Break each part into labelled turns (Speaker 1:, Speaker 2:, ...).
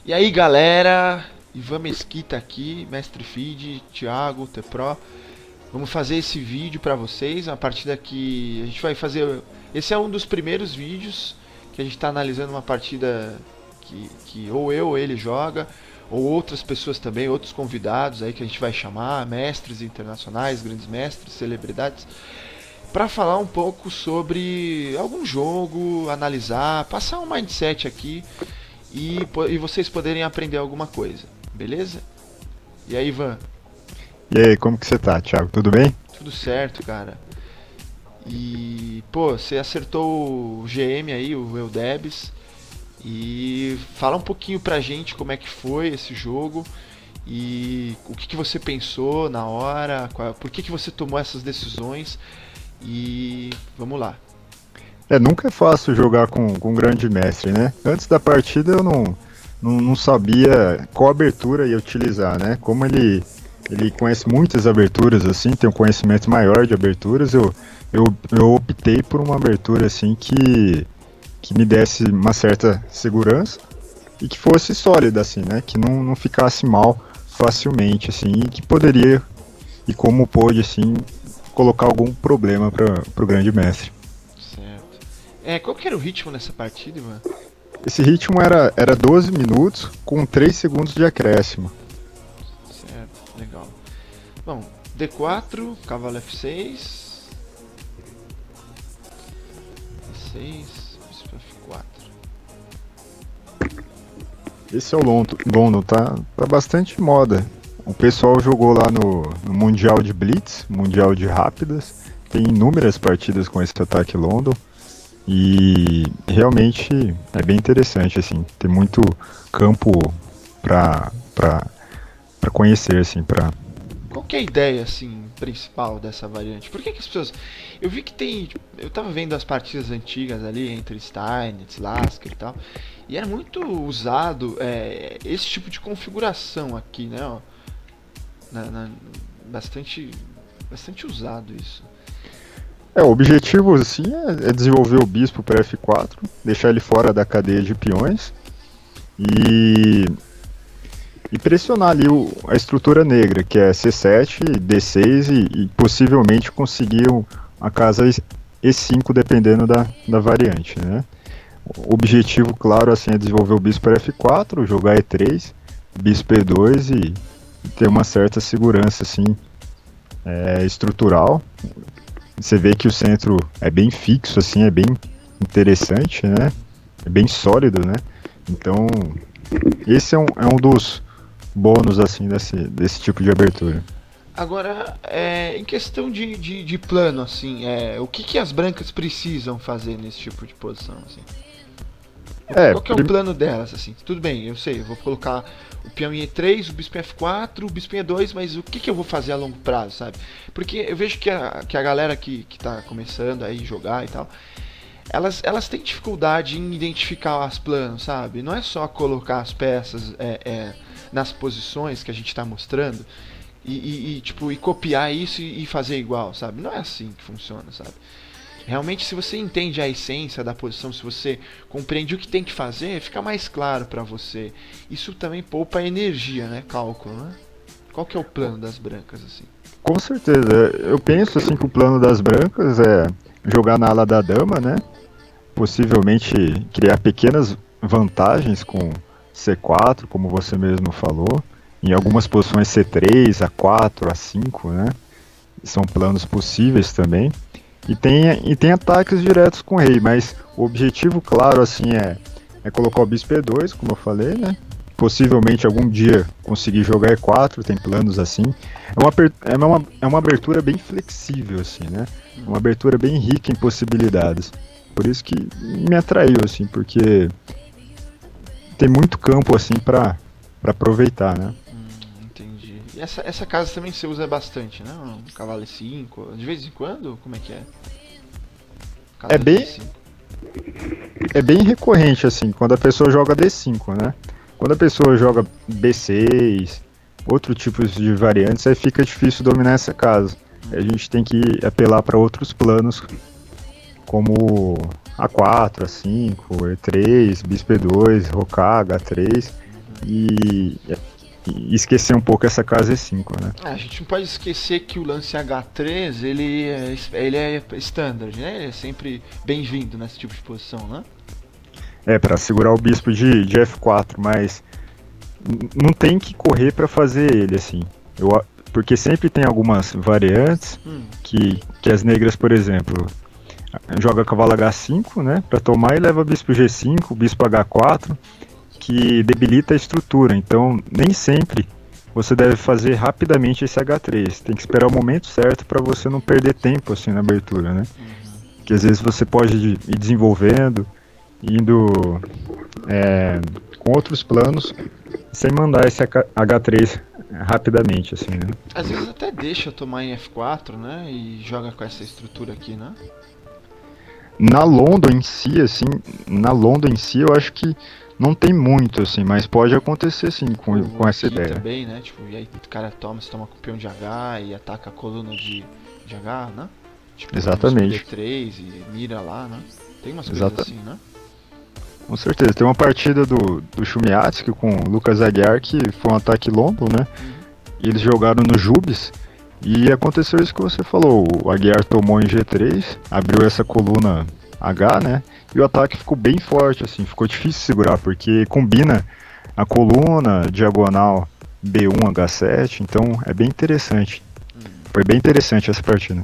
Speaker 1: E aí galera, Ivan Mesquita aqui, Mestre Feed, Thiago, T-Pro. Vamos fazer esse vídeo pra vocês, a partida que a gente vai fazer. Esse é um dos primeiros vídeos que a gente tá analisando uma partida que ou eu ou ele joga, ou outras pessoas também, outros convidados aí que a gente vai chamar, mestres internacionais, grandes mestres, celebridades, para falar um pouco sobre algum jogo, analisar, passar um mindset aqui e vocês poderem aprender alguma coisa, beleza? E aí, Ivan?
Speaker 2: E aí, como que você tá, Thiago? Tudo bem?
Speaker 1: Tudo certo, cara? E, pô, você acertou o GM aí, o Eudebs, e fala um pouquinho pra gente como é que foi esse jogo e o que você pensou na hora, por que você tomou essas decisões e vamos lá.
Speaker 2: Nunca é fácil jogar com um grande mestre, né? Antes da partida eu não sabia qual abertura ia utilizar, né? Como ele conhece muitas aberturas, assim, tem um conhecimento maior de aberturas, eu optei por uma abertura, assim, que me desse uma certa segurança e que fosse sólida, assim, né? Que não ficasse mal facilmente, assim, e que poderia, e como pôde, assim, colocar algum problema para o grande mestre.
Speaker 1: Certo. Qual que era o ritmo nessa partida, Ivan?
Speaker 2: Esse ritmo era 12 minutos com 3 segundos de acréscimo.
Speaker 1: Certo, legal. Bom, D4, cavalo F6, E6, bispo F4.
Speaker 2: Esse é o London, tá bastante moda. O pessoal jogou lá no Mundial de Blitz, Mundial de Rápidas. Tem inúmeras partidas com esse ataque London. E realmente é bem interessante, assim. Tem muito campo pra conhecer, assim, pra...
Speaker 1: Qual que é a ideia, assim, principal dessa variante? Por que que as pessoas... Eu vi que tem... Eu tava vendo as partidas antigas ali, entre Steinitz, Lasker e tal, e era muito usado esse tipo de configuração aqui, né? Ó, bastante, bastante usado isso.
Speaker 2: O objetivo, assim, é desenvolver o bispo para F4, deixar ele fora da cadeia de peões e, e pressionar ali a estrutura negra, que é C7, D6 e possivelmente conseguir a casa E5, dependendo da variante, né? O objetivo, claro, assim, é desenvolver o bispo para F4, jogar E3, bispo E2 e ter uma certa segurança, assim, estrutural. Você vê que o centro é bem fixo, assim, é bem interessante, né? É bem sólido, né? Então, esse é um dos bônus, assim, desse tipo de abertura.
Speaker 1: Agora, em questão de plano, assim, o que que as brancas precisam fazer nesse tipo de posição, assim?
Speaker 2: É,
Speaker 1: Qual que é o plano delas, assim? Tudo bem, eu sei, eu vou colocar o peão em E3, o bispo em F4, o bispo em E2, mas o que que eu vou fazer a longo prazo, sabe? Porque eu vejo que a galera que tá começando aí a jogar e tal, elas têm dificuldade em identificar as planos, sabe? Não é só colocar as peças nas posições que a gente tá mostrando tipo, e copiar isso e fazer igual, sabe? Não é assim que funciona, sabe? Realmente, se você entende a essência da posição, se você compreende o que tem que fazer, fica mais claro para você. Isso também poupa energia, né? Cálculo, né? Qual que é o plano das brancas, assim?
Speaker 2: com certeza. Eu penso, assim, que o plano das brancas é jogar na ala da dama, né? Possivelmente criar pequenas vantagens com C4, como você mesmo falou. Em algumas posições C3, A4, A5, né? São planos possíveis também. E tem ataques diretos com o rei, mas o objetivo, claro, assim, é colocar o bispo E2, como eu falei, né? Possivelmente algum dia conseguir jogar E4, tem planos assim. É uma abertura bem flexível, assim, né? Uma abertura bem rica em possibilidades. Por isso que me atraiu, assim, porque tem muito campo, assim, pra aproveitar, né?
Speaker 1: Entendi. E essa casa também você usa bastante, né? Um cavalo E5, de vez em quando? Como é que é?
Speaker 2: É
Speaker 1: Casa de
Speaker 2: bem,
Speaker 1: E5.
Speaker 2: é bem recorrente, assim, quando a pessoa joga D5, né? Quando a pessoa joga B6, outro tipo de variantes, aí fica difícil dominar essa casa. A gente tem que apelar para outros planos, como A4, A5, E3, Bispo E2, Rocá, H3. e esquecer um pouco essa casa E5, né?
Speaker 1: A gente não pode esquecer que o lance H3 ele é standard, né? Ele é sempre bem-vindo nesse tipo de posição, né?
Speaker 2: Pra segurar o bispo de F4, mas não tem que correr pra fazer ele, assim. Porque sempre tem algumas variantes que as negras, por exemplo, joga cavalo H5, né, pra tomar e leva bispo G5, bispo H4, que debilita a estrutura. Então, nem sempre você deve fazer rapidamente esse H3. Tem que esperar o momento certo para você não perder tempo assim na abertura, né? Que às vezes você pode ir desenvolvendo, indo com outros planos, sem mandar esse H3 rapidamente, assim, né?
Speaker 1: Às vezes até deixa tomar em F4, né? E joga com essa estrutura aqui, né?
Speaker 2: Na London em si, eu acho que não tem muito, assim, mas pode acontecer sim com essa ideia.
Speaker 1: Também, né? Tipo, e aí o cara se toma com o peão de H e ataca a coluna de H, né? Tipo,
Speaker 2: exatamente.
Speaker 1: D3 e mira lá, né? Tem umas coisas assim, né?
Speaker 2: Com certeza. Tem uma partida do Shumiatsky com o Lucas Aguiar que foi um ataque London, né? E eles jogaram no Jubes e aconteceu isso que você falou. O Aguiar tomou em G3, abriu essa coluna H, né? E o ataque ficou bem forte, assim, ficou difícil de segurar, porque combina a coluna, diagonal B1, H7, então é bem interessante. Foi bem interessante essa partida.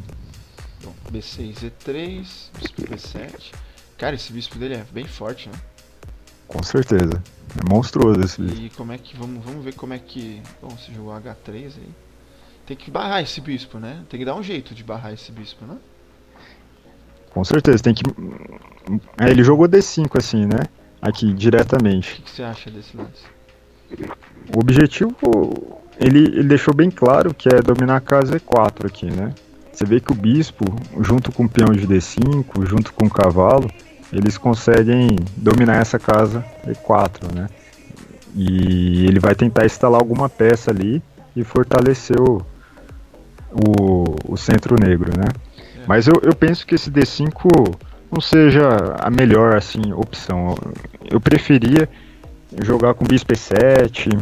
Speaker 1: Bom, B6, E3, bispo B7. Cara, esse bispo dele é bem forte, né?
Speaker 2: Com certeza. É monstruoso esse bispo.
Speaker 1: E como é que. Vamos ver como é que. Bom, você jogou H3 aí. Tem que barrar esse bispo, né? Tem que dar um jeito de barrar esse bispo, né?
Speaker 2: Com certeza, tem que. Ele jogou D5 assim, né? Aqui, diretamente.
Speaker 1: O que você acha desse lance?
Speaker 2: O objetivo, ele deixou bem claro que é dominar a casa E4 aqui, né? Você vê que o bispo, junto com o peão de D5, junto com o cavalo, eles conseguem dominar essa casa E4, né? E ele vai tentar instalar alguma peça ali e fortalecer o centro negro, né? Mas eu penso que esse D5 não seja a melhor assim, opção. Eu preferia jogar com bispo E7,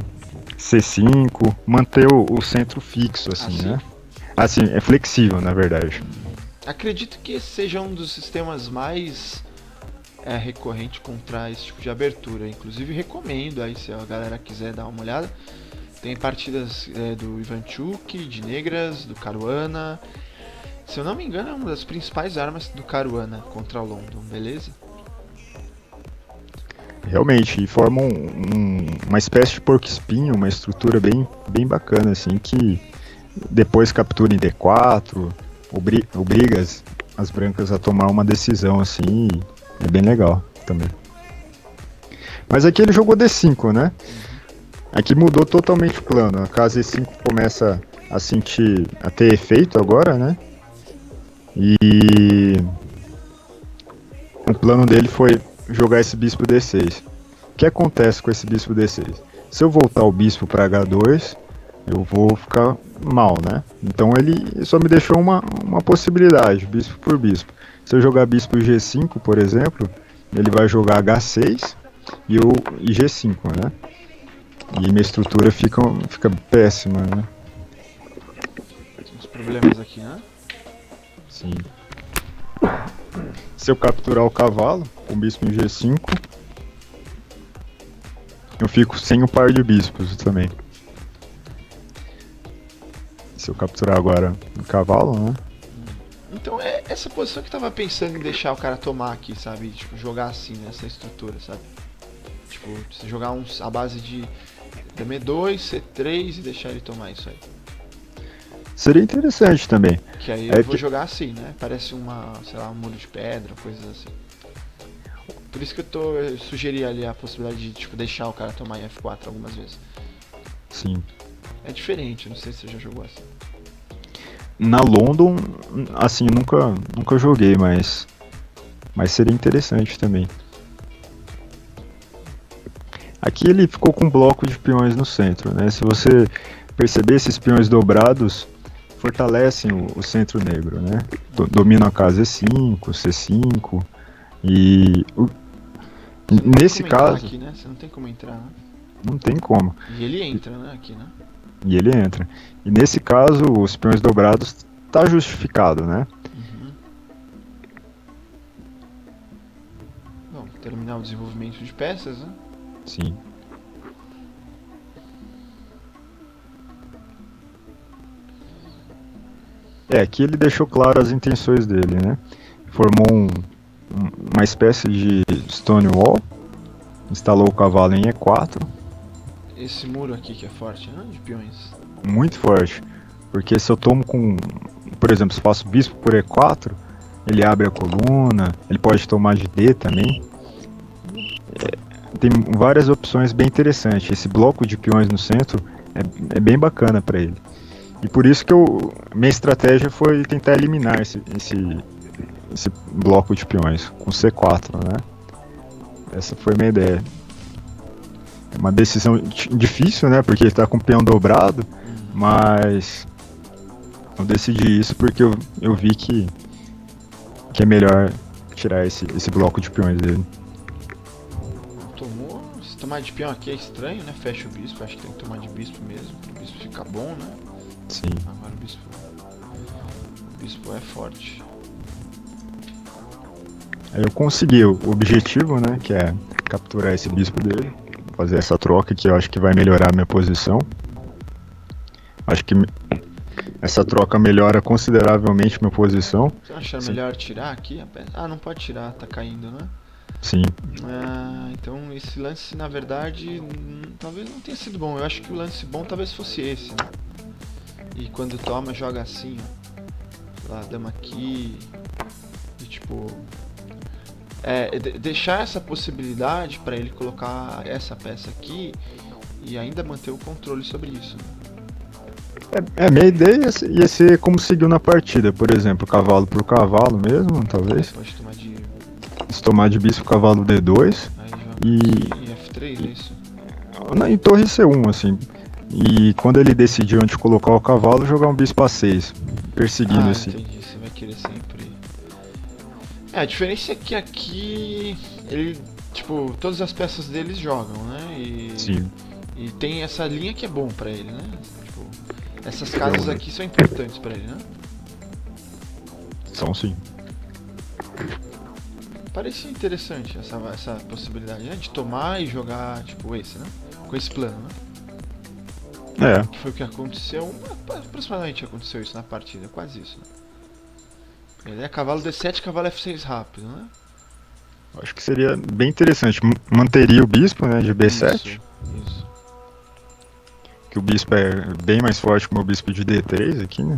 Speaker 2: C5, manter o centro fixo, assim, né? Assim, é flexível, na verdade.
Speaker 1: Acredito que esse seja um dos sistemas mais recorrente contra esse tipo de abertura. Inclusive recomendo aí, se a galera quiser dar uma olhada. Tem partidas do Ivanchuk, de negras, do Caruana. Se eu não me engano, é uma das principais armas do Caruana contra o London, beleza?
Speaker 2: Realmente, e formam uma espécie de porco espinho, uma estrutura bem bacana, assim, que depois captura em D4, obriga as brancas a tomar uma decisão, assim, e é bem legal também. Mas aqui ele jogou D5, né? Aqui mudou totalmente o plano, a casa E5 começa a ter efeito agora, né? E o plano dele foi jogar esse bispo D6. O que acontece com esse bispo D6? Se eu voltar o bispo para H2, eu vou ficar mal, né? Então ele só me deixou uma possibilidade, bispo por bispo. Se eu jogar bispo G5, por exemplo, ele vai jogar H6 e G5, né? E minha estrutura fica péssima, né?
Speaker 1: Tem uns problemas aqui, né?
Speaker 2: Sim. Se eu capturar o cavalo com o bispo em G5, eu fico sem o par de bispos também. Se eu capturar agora o cavalo, né?
Speaker 1: Então é essa posição que eu tava pensando em deixar o cara tomar aqui, sabe? Tipo, jogar assim nessa estrutura, sabe? Tipo, você jogar a base de Dm2, C3 e deixar ele tomar isso aí.
Speaker 2: Seria interessante também.
Speaker 1: Que aí eu vou jogar assim, né? Parece um muro de pedra, coisas assim. Por isso que eu sugeri ali a possibilidade de tipo, deixar o cara tomar em F4 algumas vezes.
Speaker 2: Sim.
Speaker 1: É diferente, não sei se você já jogou assim.
Speaker 2: Na London, assim, nunca joguei, mas seria interessante também. Aqui ele ficou com um bloco de peões no centro, né? Se você perceber, esses peões dobrados fortalecem o centro negro, né? Dominam a casa E5, C5 e nesse caso
Speaker 1: aqui, né? Você não tem como entrar, né?
Speaker 2: Não tem como.
Speaker 1: E ele entra, né, aqui, né?
Speaker 2: E ele entra. E nesse caso, os peões dobrados tá justificado, né?
Speaker 1: Uhum. Bom, terminar o desenvolvimento de peças, né?
Speaker 2: Sim. Aqui ele deixou claro as intenções dele, né? Formou uma espécie de Stonewall, instalou o cavalo em E4,
Speaker 1: Esse muro aqui que é forte, né? De peões.
Speaker 2: muito forte, porque se eu tomo com, por exemplo, se faço bispo por E4, ele abre a coluna, ele pode tomar de D também. Tem várias opções bem interessantes. Esse bloco de peões no centro é bem bacana para ele. E por isso que minha estratégia foi tentar eliminar esse bloco de peões com C4, né? Essa foi a minha ideia. É uma decisão difícil, né? Porque ele tá com o peão dobrado, mas eu decidi isso porque eu vi que é melhor tirar esse bloco de peões dele.
Speaker 1: Tomou. Se tomar de peão aqui é estranho, né? Fecha o bispo. Acho que tem que tomar de bispo mesmo. O bispo fica bom, né?
Speaker 2: Sim.
Speaker 1: Agora o bispo é forte.
Speaker 2: Aí eu consegui o objetivo, né? Que é capturar esse bispo dele. Fazer essa troca que eu acho que vai melhorar a minha posição. Acho que essa troca melhora consideravelmente minha posição.
Speaker 1: Você acha melhor tirar aqui a peça? Ah, não pode tirar, tá caindo, né?
Speaker 2: Sim.
Speaker 1: Ah, então esse lance na verdade talvez não tenha sido bom. Eu acho que o lance bom talvez fosse esse, né? E quando toma, joga assim, ó. Lá, dama aqui. E tipo. Deixar essa possibilidade pra ele colocar essa peça aqui e ainda manter o controle sobre isso. Né?
Speaker 2: Minha ideia ia ser como seguiu na partida, por exemplo, cavalo por cavalo mesmo, talvez.
Speaker 1: Pode tomar de.
Speaker 2: Se tomar de bispo, cavalo D2.
Speaker 1: Aí joga
Speaker 2: E.
Speaker 1: em F3, é isso?
Speaker 2: Em torre C1, assim. E quando ele decidir onde colocar o cavalo, jogar um bispo A6, perseguindo esse.
Speaker 1: Entendi, você vai querer sempre. A diferença é que aqui ele, tipo, todas as peças deles jogam, né?
Speaker 2: Sim.
Speaker 1: E tem essa linha que é bom pra ele, né? Tipo, essas casas aqui são importantes pra ele, né?
Speaker 2: São sim.
Speaker 1: Parecia interessante essa possibilidade, né? De tomar e jogar, tipo, esse, né? Com esse plano, né? Que foi o que aconteceu, aproximadamente aconteceu isso na partida, quase isso, né? Ele é cavalo D7, cavalo F6 rápido, né?
Speaker 2: Acho que seria bem interessante. Manteria o bispo, né, de B7.
Speaker 1: Isso.
Speaker 2: Que o bispo é bem mais forte que o meu bispo de D3 aqui, né?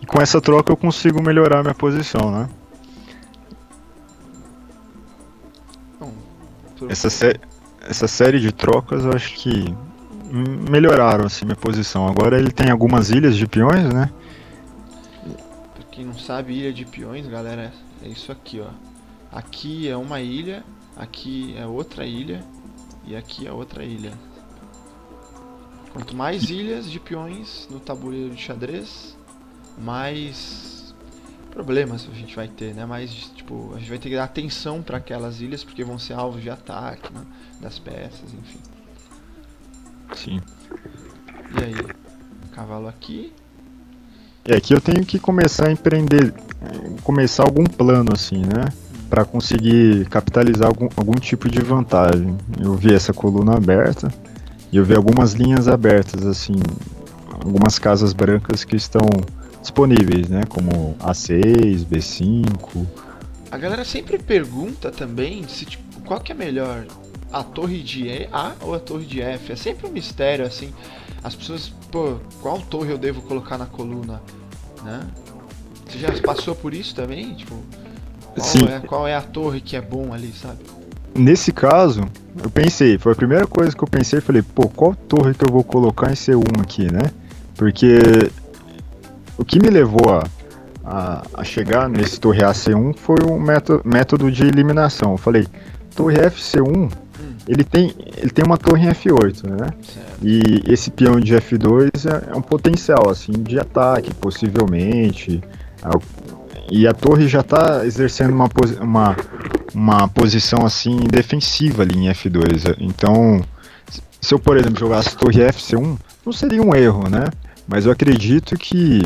Speaker 2: E com essa troca eu consigo melhorar minha posição, né?
Speaker 1: Bom,
Speaker 2: essa série de trocas eu acho que melhoraram assim minha posição. Agora ele tem algumas ilhas de peões, né?
Speaker 1: Pra quem não sabe, ilha de peões, galera, é isso aqui, ó. Aqui é uma ilha, aqui é outra ilha e aqui é outra ilha. Quanto mais ilhas de peões no tabuleiro de xadrez, mais problemas a gente vai ter, né? Mais, tipo, a gente vai ter que dar atenção para aquelas ilhas porque vão ser alvos de ataque, né? Das peças, enfim.
Speaker 2: Sim.
Speaker 1: E aí, cavalo aqui.
Speaker 2: E aqui eu tenho que começar a empreender, começar algum plano assim, né? Para conseguir capitalizar algum tipo de vantagem. Eu vi essa coluna aberta e eu vi algumas linhas abertas, assim, algumas casas brancas que estão disponíveis, né? Como A6, B5.
Speaker 1: A galera sempre pergunta também se, tipo, qual que é melhor, a torre de A ou a torre de F. É sempre um mistério, assim. As pessoas, pô, qual torre eu devo colocar na coluna, né? Você já passou por isso também? Tipo, qual é a torre que é bom ali, sabe?
Speaker 2: Nesse caso, eu pensei, foi a primeira coisa que eu pensei, falei, pô, qual torre que eu vou colocar em C1 aqui, né? Porque o que me levou a chegar nesse torre AC1 foi um método de eliminação. Eu falei, torre FC1, ele tem uma torre em F8, né?
Speaker 1: Certo.
Speaker 2: E esse peão de F2 é um potencial, assim, de ataque, possivelmente. E a torre já está exercendo uma posição, assim, defensiva ali em F2. Então, se eu, por exemplo, jogasse torre FC1, não seria um erro, né? Mas eu acredito que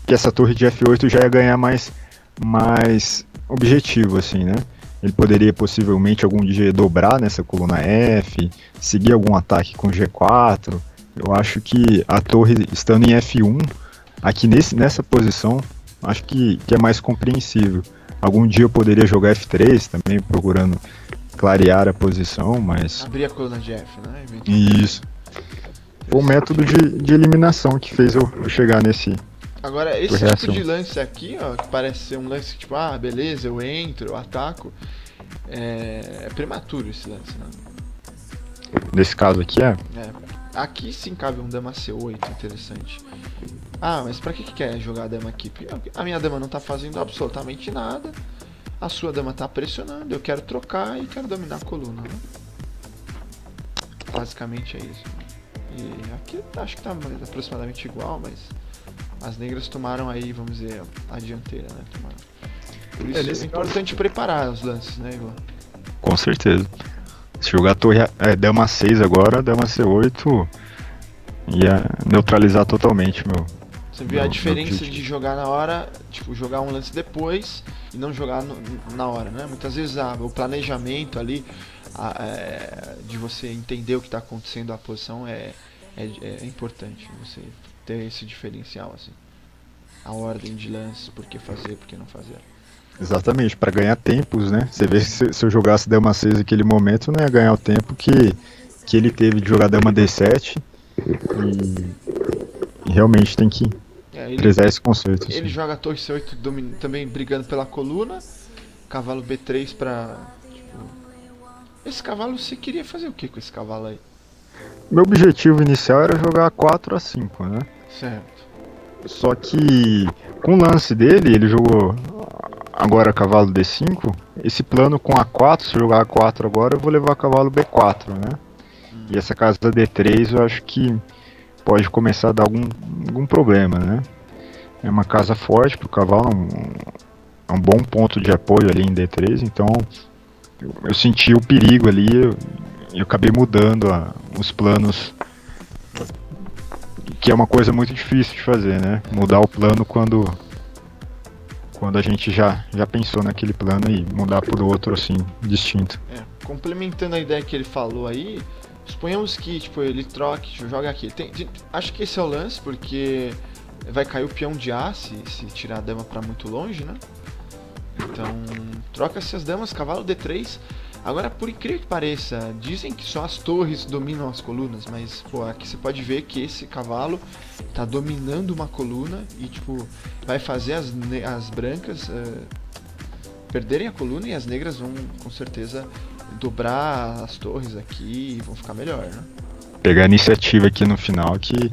Speaker 2: essa torre de F8 já ia ganhar mais objetivo, assim, né? Ele poderia possivelmente algum dia dobrar nessa coluna F, seguir algum ataque com G4. Eu acho que a torre estando em F1, aqui nessa posição, acho que é mais compreensível. Algum dia eu poderia jogar F3 também, procurando clarear a posição, mas...
Speaker 1: Abrir a coluna de F, né?
Speaker 2: Isso. Foi o método de eliminação que fez eu chegar nesse...
Speaker 1: Agora, esse tipo de lance aqui, ó, que parece ser um lance tipo, ah, beleza, eu entro, eu ataco, é prematuro esse lance, né?
Speaker 2: Nesse caso aqui
Speaker 1: Aqui sim cabe um dama C8, interessante. Ah, mas pra que quer jogar a dama aqui? A minha dama não tá fazendo absolutamente nada, a sua dama tá pressionando, eu quero trocar e quero dominar a coluna, né? Basicamente é isso. E aqui acho que tá aproximadamente igual, mas as negras tomaram aí, vamos dizer, a dianteira, né? Por isso é importante preparar os lances, né, Igor?
Speaker 2: Com certeza. Se jogar a torre dama 6 agora, dama C8 ia neutralizar totalmente meu...
Speaker 1: Você vê a diferença de jogar na hora, tipo, jogar um lance depois e não jogar na hora, né? Muitas vezes o planejamento ali, de você entender o que está acontecendo, a posição é importante, você ter esse diferencial, assim. A ordem de lance, por que fazer, por que não fazer.
Speaker 2: Exatamente, para ganhar tempos, né? Você vê que se eu jogasse dama 6 naquele momento, eu não ia ganhar o tempo que ele teve de jogar dama D7 e realmente tem que prezar esse conceito.
Speaker 1: Ele joga torre C8 também brigando pela coluna, cavalo B3 pra... Tipo, esse cavalo, você queria fazer o que com esse cavalo aí?
Speaker 2: Meu objetivo inicial era jogar 4 a 5, né?
Speaker 1: Certo.
Speaker 2: Só que com o lance dele, ele jogou agora cavalo D5, esse plano com A4, se eu jogar A4 agora, eu vou levar cavalo B4, né? E essa casa da D3 eu acho que pode começar a dar algum problema, né? É uma casa forte pro cavalo, é um bom ponto de apoio ali em D3, então eu senti o perigo ali, eu acabei mudando os planos, que é uma coisa muito difícil de fazer, né? Mudar o plano quando a gente já pensou naquele plano e mudar por outro assim, distinto.
Speaker 1: Complementando a ideia que ele falou aí, suponhamos que tipo, ele troque, joga aqui. Acho que esse é o lance, porque vai cair o peão de A se tirar a dama pra muito longe, né? Então, troca-se as damas, cavalo D3. Agora, por incrível que pareça, dizem que só as torres dominam as colunas, mas pô, aqui você pode ver que esse cavalo tá dominando uma coluna e tipo, vai fazer as brancas perderem a coluna e as negras vão com certeza dobrar as torres aqui e vão ficar melhor, né?
Speaker 2: Pegar a iniciativa aqui no final que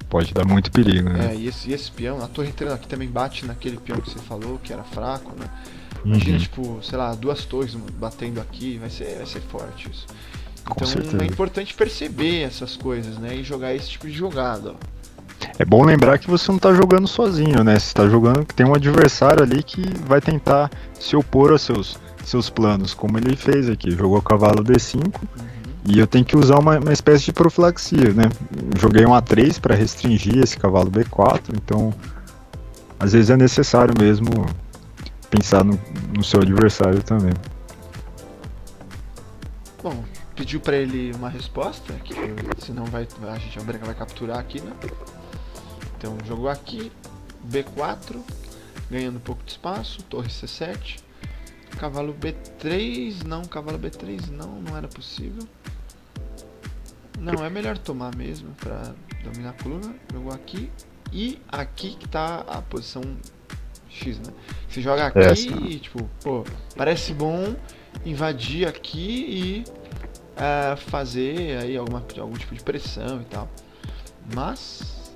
Speaker 2: pode dar muito perigo, né?
Speaker 1: E esse peão, a torre inteira aqui também bate naquele peão que você falou, que era fraco, né? Imagina, tipo, sei lá, 2 torres batendo aqui, vai ser forte isso. Então é importante perceber essas coisas, né? E jogar esse tipo de jogada, ó.
Speaker 2: É bom lembrar que você não tá jogando sozinho, né? Você tá jogando que tem um adversário ali que vai tentar se opor aos seus planos, como ele fez aqui. Jogou o cavalo D5 e eu tenho que usar uma espécie de profilaxia, né? Joguei um A3 para restringir esse cavalo B4, então às vezes é necessário mesmo pensar no seu adversário também.
Speaker 1: Bom, pediu pra ele uma resposta, que senão a branca vai capturar aqui, né? Então jogou aqui, B4, ganhando um pouco de espaço, torre C7, cavalo B3, cavalo B3 não era possível. Não, é melhor tomar mesmo pra dominar a coluna, jogou aqui, e aqui que tá a posição X, né? Você joga aqui e, tipo, pô, parece bom invadir aqui e fazer aí algum tipo de pressão e tal. Mas...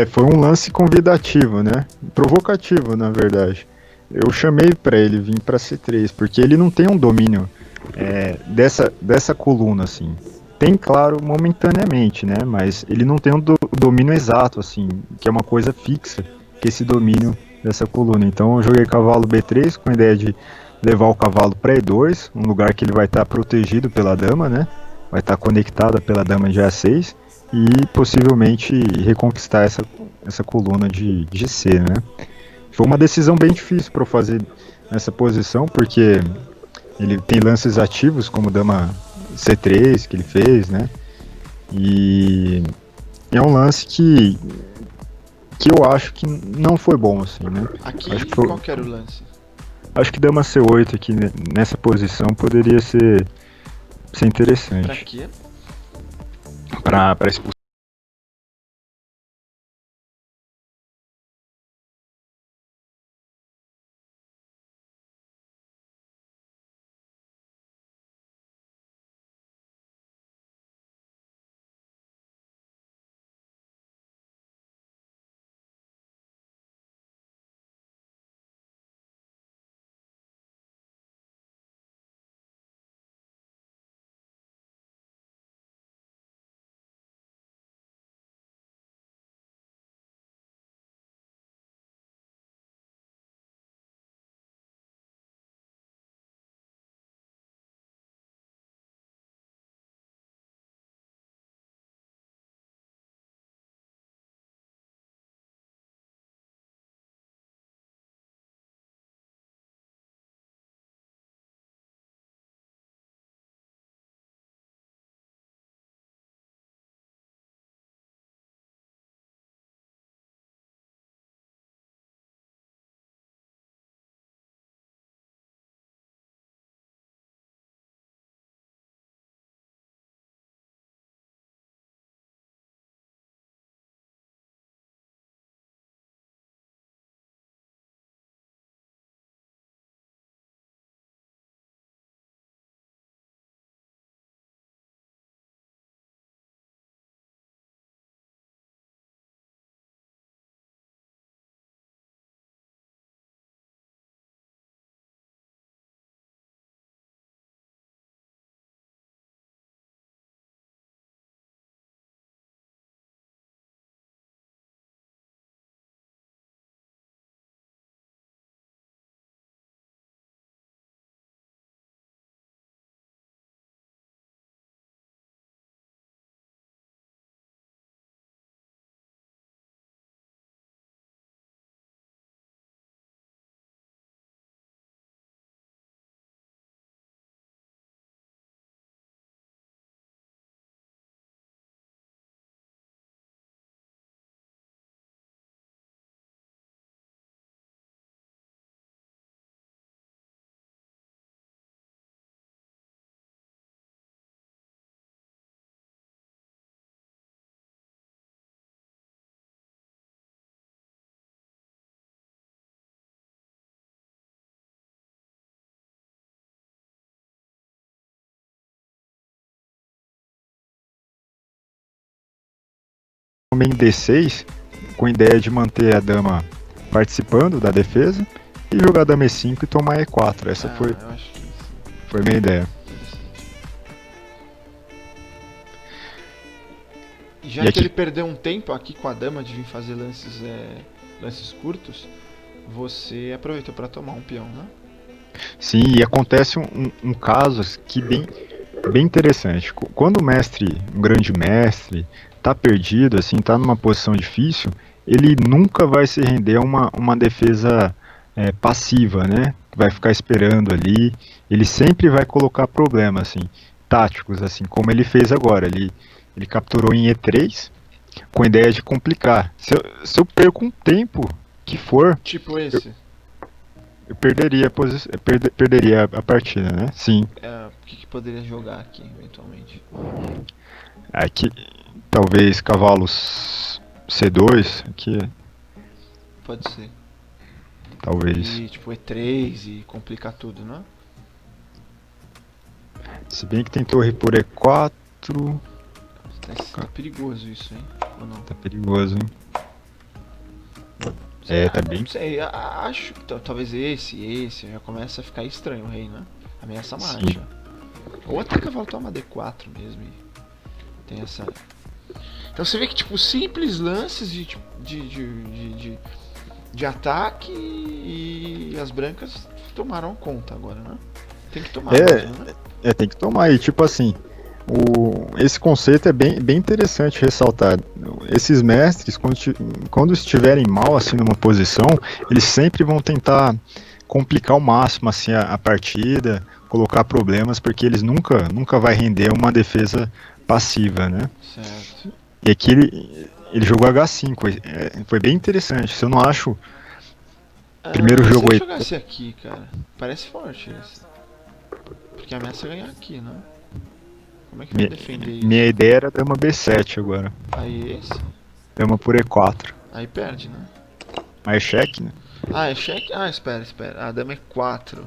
Speaker 2: foi um lance convidativo, né? Provocativo, na verdade. Eu chamei pra ele vir pra C3, porque ele não tem um domínio dessa coluna, assim. Tem, claro, momentaneamente, né? Mas ele não tem um domínio exato, assim, que é uma coisa fixa, que esse domínio dessa coluna. Então eu joguei cavalo B3 com a ideia de levar o cavalo para E2, um lugar que ele vai estar protegido pela dama, né? vai estar conectada pela dama de A6 e possivelmente reconquistar essa coluna de C, né? Foi uma decisão bem difícil para eu fazer nessa posição, porque ele tem lances ativos como dama C3 que ele fez, né? E é um lance que eu acho que não foi bom, assim, né?
Speaker 1: Aqui,
Speaker 2: Acho que
Speaker 1: qual que era o lance?
Speaker 2: acho que dama C8 aqui nessa posição poderia ser
Speaker 1: Pra
Speaker 2: interessante
Speaker 1: quê?
Speaker 2: para expulsar. Homem D6 com ideia de manter a dama participando da defesa e jogar a dama E5 e tomar E4. Essa
Speaker 1: Eu acho que
Speaker 2: foi a minha ideia.
Speaker 1: já
Speaker 2: E
Speaker 1: que
Speaker 2: aqui-
Speaker 1: ele perdeu um tempo aqui com a dama de vir fazer lances curtos, você aproveitou para tomar um peão, né?
Speaker 2: Sim, e acontece um caso que bem interessante. Quando o mestre, um grande mestre, tá perdido, assim, tá numa posição difícil, ele nunca vai se render a uma defesa passiva, né? Vai ficar esperando ali. Ele sempre vai colocar problemas, assim, táticos, assim, como ele fez agora. Ele capturou em E3 com a ideia de complicar. Se eu perco um tempo que for,
Speaker 1: Tipo esse.
Speaker 2: eu perderia perderia a partida, né? Sim.
Speaker 1: O que poderia jogar aqui, eventualmente?
Speaker 2: Aqui, talvez cavalos C2, aqui,
Speaker 1: Pode ser.
Speaker 2: talvez.
Speaker 1: E tipo E3 e complicar tudo, né?
Speaker 2: Se bem que tem torre por E4,
Speaker 1: Tá perigoso isso, hein? Ou não?
Speaker 2: tá perigoso, hein? Tá bem.
Speaker 1: Não sei, acho que talvez esse já começa a ficar estranho o rei, né? Ameaça
Speaker 2: Sim.
Speaker 1: marcha. Ou até cavalo toma D4 mesmo. Tem essa. Então você vê que tipo simples lances de ataque e as brancas tomaram conta agora, né? Tem que tomar mesmo, né?
Speaker 2: Tem que tomar. E tipo assim, Esse conceito é bem interessante ressaltar. Esses mestres, quando estiverem mal assim numa posição, eles sempre vão tentar complicar ao máximo assim a partida, colocar problemas, porque eles nunca vai render uma defesa passiva, né?
Speaker 1: Certo.
Speaker 2: E aqui ele jogou H5, foi bem interessante. Se eu não acho, primeiro
Speaker 1: Se
Speaker 2: jogo
Speaker 1: eu
Speaker 2: aí.
Speaker 1: jogasse aqui, cara, parece forte esse. Porque ameaça ganhar aqui, né? Como é que vai defender isso?
Speaker 2: Minha ideia era dama B7 agora.
Speaker 1: Aí esse?
Speaker 2: Dama por E4.
Speaker 1: Aí perde, né?
Speaker 2: Mas é cheque, né?
Speaker 1: Ah, é cheque? Ah, espera. Ah, dama E4.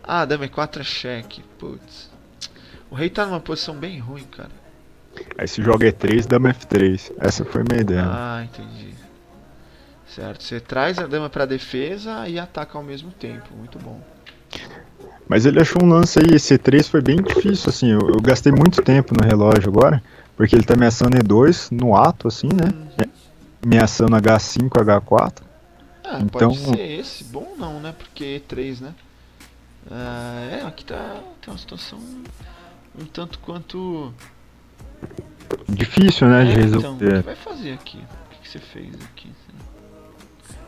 Speaker 1: Ah, dama E4 é cheque. Putz. O rei tá numa posição bem ruim, cara.
Speaker 2: Aí se joga E3, dama F3. Essa foi minha ideia.
Speaker 1: Ah, entendi. Certo, você traz a dama pra defesa e ataca ao mesmo tempo. Muito bom.
Speaker 2: Mas ele achou um lance aí, esse E3 foi bem difícil, assim, eu gastei muito tempo no relógio agora, porque ele tá ameaçando E2 no ato, assim, né? Ameaçando H5, H4.
Speaker 1: Ah,
Speaker 2: então,
Speaker 1: pode ser esse. Bom não, né? Porque E3, né? Aqui tem uma situação um tanto quanto...
Speaker 2: difícil, né, de
Speaker 1: Então, o que
Speaker 2: resolver.
Speaker 1: vai fazer aqui? O que você fez aqui?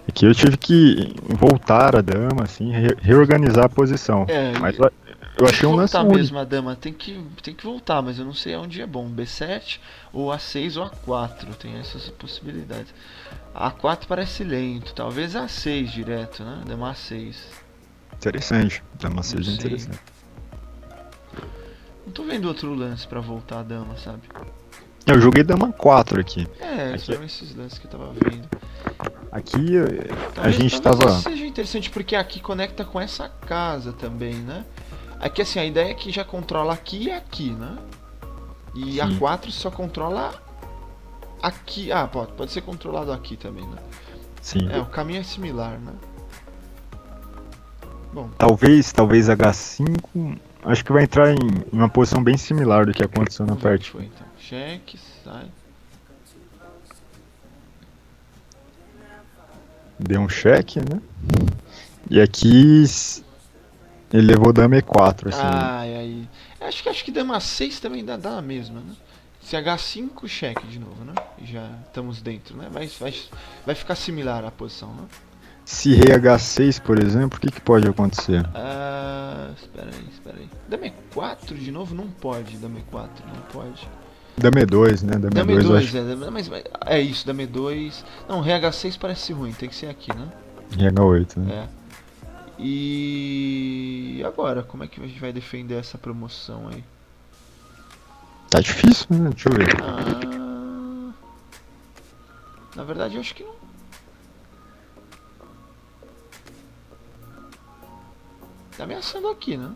Speaker 2: Aqui eu tive que voltar a dama, assim, reorganizar a posição. Mas eu achei um lance
Speaker 1: voltar
Speaker 2: único.
Speaker 1: mesmo a dama, tem que voltar, mas eu não sei aonde é bom. B7 ou A6 ou A4, tem essas possibilidades. A4 parece lento, talvez A6 direto, né? Dama A6.
Speaker 2: Interessante, dama 6 é
Speaker 1: sei.
Speaker 2: interessante.
Speaker 1: Não tô vendo outro lance pra voltar a dama, sabe?
Speaker 2: Eu joguei dama 4 aqui.
Speaker 1: Aqui eram esses lances que eu tava vendo.
Speaker 2: Aqui a
Speaker 1: Talvez,
Speaker 2: gente
Speaker 1: talvez
Speaker 2: tava...
Speaker 1: isso seja interessante porque aqui conecta com essa casa também, né? Aqui assim, a ideia é que já controla aqui e aqui, né? E
Speaker 2: Sim.
Speaker 1: A4 só controla aqui. Ah, pode ser controlado aqui também, né?
Speaker 2: Sim.
Speaker 1: O caminho é similar, né? Bom,
Speaker 2: Talvez H5, acho que vai entrar em uma posição bem similar do que aconteceu na
Speaker 1: vamos ver o que
Speaker 2: partida.
Speaker 1: foi então. Cheque, sai.
Speaker 2: Deu um cheque, né? E aqui ele levou dama E4, assim.
Speaker 1: E aí. Acho que dama 6 também dá a mesma, né? Se H5, cheque de novo, né? E já estamos dentro, né? Vai ficar similar a posição, né?
Speaker 2: Se rei H6, por exemplo, o que pode acontecer?
Speaker 1: Espera aí. Dama E4 de novo? Não pode, dama E4, não pode.
Speaker 2: Dama E2, né?
Speaker 1: Dama
Speaker 2: E2,
Speaker 1: E2, mas é isso, dama E2. Não, rei H6 parece ruim, tem que ser aqui, né?
Speaker 2: Rei H8, né?
Speaker 1: E agora, como é que a gente vai defender essa promoção aí?
Speaker 2: Tá difícil, né? Deixa eu ver.
Speaker 1: Na verdade, eu acho que não. Tá ameaçando aqui, né?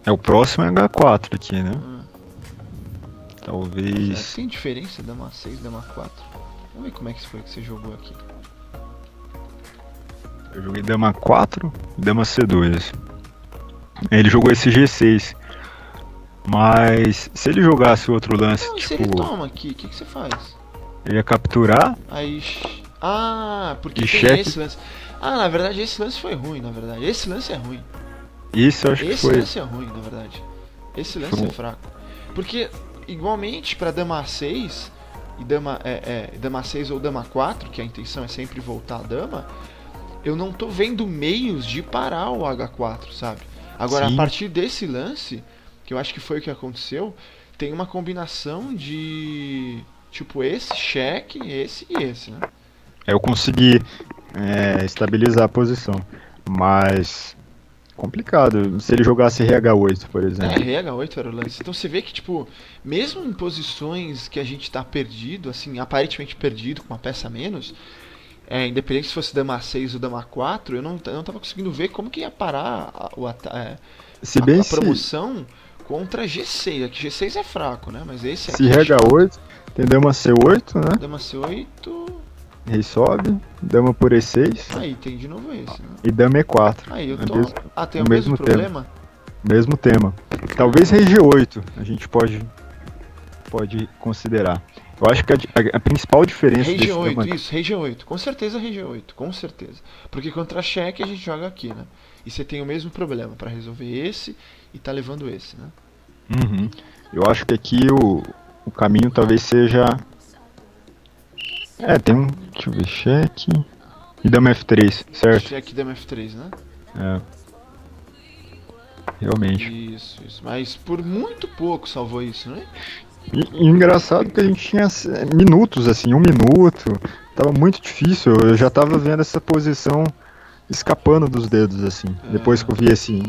Speaker 2: O próximo é H4 aqui, né? Talvez...
Speaker 1: Será que tem diferença dama 6 e dama 4? Vamos ver como é que foi que você jogou aqui.
Speaker 2: Eu joguei dama 4 e dama C2. Ele jogou esse G6. Mas se ele jogasse outro lance,
Speaker 1: Não, e se
Speaker 2: tipo...
Speaker 1: ele toma aqui, o que você faz?
Speaker 2: Ele ia capturar.
Speaker 1: Aí... porque
Speaker 2: E
Speaker 1: tem
Speaker 2: chefe.
Speaker 1: esse lance. Na verdade esse lance foi ruim, na verdade. Esse lance é ruim.
Speaker 2: Isso eu acho que
Speaker 1: Esse
Speaker 2: foi.
Speaker 1: lance é ruim, na verdade. Esse lance é fraco. Porque, igualmente, pra dama A6 e dama 6 ou dama 4, que a intenção é sempre voltar a dama, eu não tô vendo meios de parar o H4, sabe? Agora,
Speaker 2: Sim.
Speaker 1: a partir desse lance, que eu acho que foi o que aconteceu, tem uma combinação de... tipo, esse, cheque, esse e esse, né?
Speaker 2: Eu consegui estabilizar a posição. Mas... complicado. Se ele jogasse RH8, por exemplo.
Speaker 1: RH8 era o lance. Então você vê que, tipo, mesmo em posições que a gente tá perdido, assim, aparentemente perdido, com uma peça a menos, independente se fosse dama 6 ou dama 4, eu não tava conseguindo ver como que ia parar a promoção contra G6. Aqui G6 é fraco, né? Mas esse aqui...
Speaker 2: Se RH8, tem dama C8, né?
Speaker 1: Dama C8...
Speaker 2: Rei sobe, dama por E6.
Speaker 1: Aí, tem de novo esse, né?
Speaker 2: E dama E4.
Speaker 1: Aí, eu
Speaker 2: É
Speaker 1: tô...
Speaker 2: mesmo-
Speaker 1: tem o mesmo problema?
Speaker 2: Mesmo tema. Talvez rei G8 a gente pode considerar. Eu acho que a principal diferença
Speaker 1: Rei
Speaker 2: desse
Speaker 1: G8,
Speaker 2: dama...
Speaker 1: isso, Rei G8. Com certeza Rei G8, com certeza. Porque contra cheque a gente joga aqui, né? E você tem o mesmo problema pra resolver esse e tá levando esse, né?
Speaker 2: Uhum. Eu acho que aqui o caminho talvez seja. Tem um. Deixa eu ver, cheque. E dama F3, certo?
Speaker 1: Cheque dama F3, né?
Speaker 2: É, realmente.
Speaker 1: Isso. Mas por muito pouco salvou isso, né?
Speaker 2: E engraçado que a gente tinha minutos, assim, 1 minuto. Tava muito difícil. Eu já tava vendo essa posição escapando dos dedos, assim. Depois que eu vi esse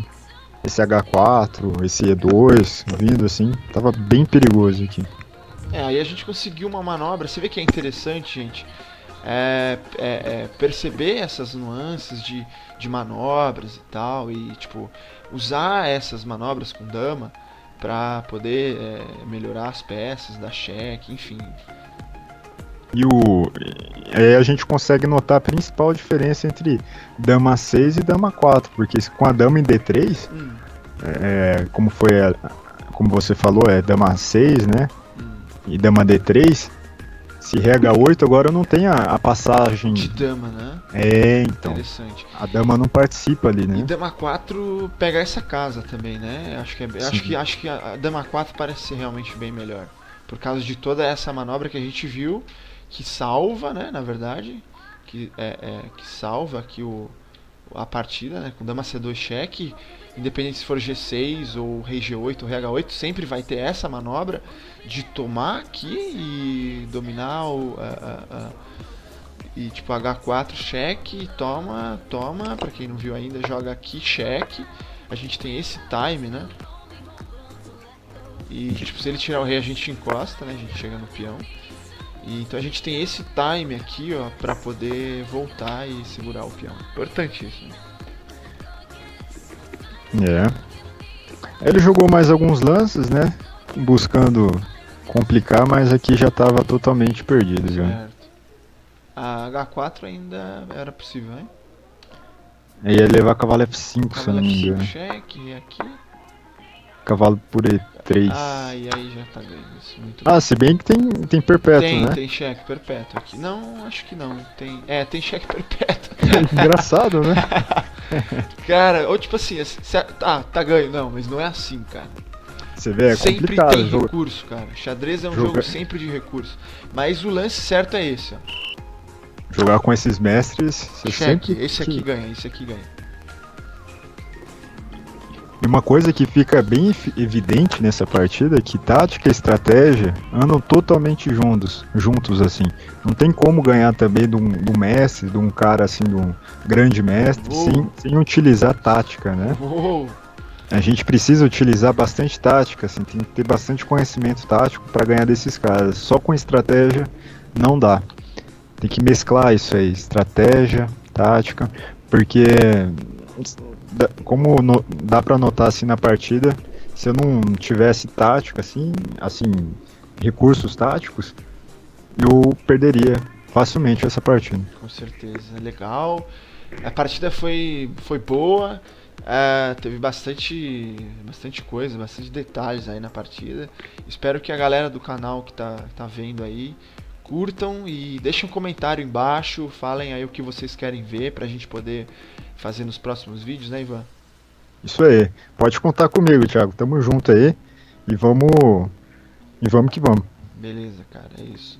Speaker 2: H4, esse E2 vindo, assim, tava bem perigoso aqui.
Speaker 1: Aí a gente conseguiu uma manobra. Você vê que é interessante, gente. Perceber essas nuances de manobras e tal. E, tipo, usar essas manobras com dama pra poder melhorar as peças, dar cheque, enfim.
Speaker 2: E aí a gente consegue notar a principal diferença entre dama 6 e dama 4, porque com a dama em D3, como como você falou, é dama 6, né? E dama D3, se rega 8, agora não tem a passagem
Speaker 1: de dama, né?
Speaker 2: Então.
Speaker 1: Interessante.
Speaker 2: A dama não participa ali, né?
Speaker 1: E dama 4 pega essa casa também, né? Acho que a dama 4 parece ser realmente bem melhor. Por causa de toda essa manobra que a gente viu, que salva, né, na verdade, que salva aqui a partida, né, com dama C2 cheque, independente se for G6 ou rei G8 ou rei H8, sempre vai ter essa manobra de tomar aqui e dominar e tipo H4 cheque, toma, pra quem não viu ainda, joga aqui cheque. A gente tem esse time, né? E tipo, se ele tirar o rei a gente encosta, né? A gente chega no peão. E então a gente tem esse time aqui, ó, pra poder voltar e segurar o peão. Importantíssimo.
Speaker 2: Ele jogou mais alguns lances, né? Buscando complicar, mas aqui já estava totalmente perdido já.
Speaker 1: Certo. A H4 ainda era possível, hein?
Speaker 2: Aí ia levar cavalo F5, se eu
Speaker 1: Cavalo
Speaker 2: não me
Speaker 1: F5,
Speaker 2: engano.
Speaker 1: cheque, aqui.
Speaker 2: Cavalo por E3.
Speaker 1: E aí já tá ganho isso. Muito bem.
Speaker 2: Se bem que tem perpétuo, né?
Speaker 1: Tem cheque perpétuo aqui. Não, acho que não. Tem cheque perpétuo.
Speaker 2: Engraçado, né?
Speaker 1: Cara, ou tipo assim, tá ganho. Não, mas não é assim, cara.
Speaker 2: Você vê, é
Speaker 1: sempre
Speaker 2: complicado.
Speaker 1: Tem recurso, cara. Xadrez é um jogo sempre de recurso. Mas o lance certo é esse, ó.
Speaker 2: Jogar com esses mestres, você
Speaker 1: cheque,
Speaker 2: sempre...
Speaker 1: esse aqui ganha.
Speaker 2: E uma coisa que fica bem evidente nessa partida é que tática e estratégia andam totalmente juntos assim. Não tem como ganhar também de um mestre, de um cara assim, de um grande mestre, sem utilizar tática, né? A gente precisa utilizar bastante tática, assim, tem que ter bastante conhecimento tático para ganhar desses caras. Só com estratégia não dá. Tem que mesclar isso aí, estratégia, tática, porque como dá para notar assim na partida, se eu não tivesse tática assim, recursos táticos, eu perderia facilmente essa partida.
Speaker 1: Com certeza, legal. A partida foi boa. Teve bastante coisa, bastante detalhes aí na partida. Espero que a galera do canal que tá vendo aí curtam e deixem um comentário embaixo, falem aí o que vocês querem ver pra gente poder fazer nos próximos vídeos, né, Ivan?
Speaker 2: Isso aí, pode contar comigo, Thiago, tamo junto aí e vamos que vamos.
Speaker 1: Beleza, cara, é isso.